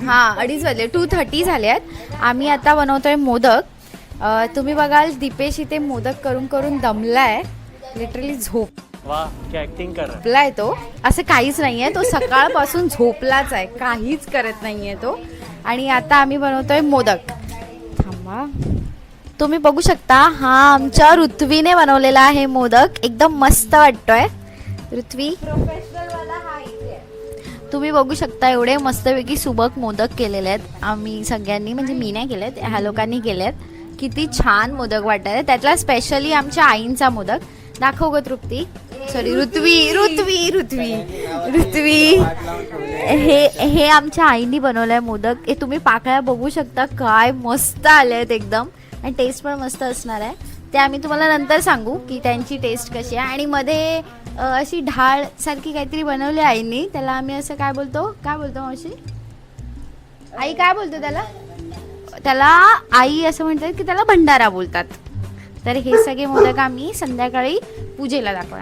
हां 2:30 वाजले, 2:30 झाले आहेत. आम्ही आता बनवतोय मोदक. तुम्ही बघाल दीपेश इथे मोदक करून करून दमलाय, लिटरली क्या ऍक्टिंग कर झोपलाय तो. असं काहीच नाहीये, तो सकाळपासून झोपलाच आहे, काहीच करत नाहीये तो. आणि आता आम्ही बनवतोय मोदक. थांबा, तुम्ही बघू शकता हा आमच्या ऋत्वीने बनवलेला आहे मोदक. एकदम मस्त वाटतोय. ऋत्वी तुम्ही बघू शकता एवढे मस्तपैकी सुबक मोदक केलेले आहेत आम्ही सगळ्यांनी, म्हणजे मी नाही केलेत, ह्या लोकांनी केलेत. किती छान मोदक वाटतात. त्यातला स्पेशली आमच्या आईंचा मोदक. दाखव ग तृप्ती, सॉरी ऋत्वी हे आमच्या आईनी बनवलंय मोदक. हे तुम्ही पाकळ्या बघू शकता, काय मस्त आले आहेत एकदम. आणि टेस्ट पण मस्त असणार आहे. ते आम्ही तुम्हाला नंतर सांगू की त्यांची टेस्ट कशी आहे. आणि मध्ये अशी ढाळ सारखी काहीतरी बनवली आईनी, त्याला आम्ही असं काय बोलतो मावशी, आई काय बोलतो त्याला आई असं म्हणतात की त्याला भंडारा बोलतात. तर हे सगळे मोदक आम्ही संध्याकाळी पूजेला दाखवणार.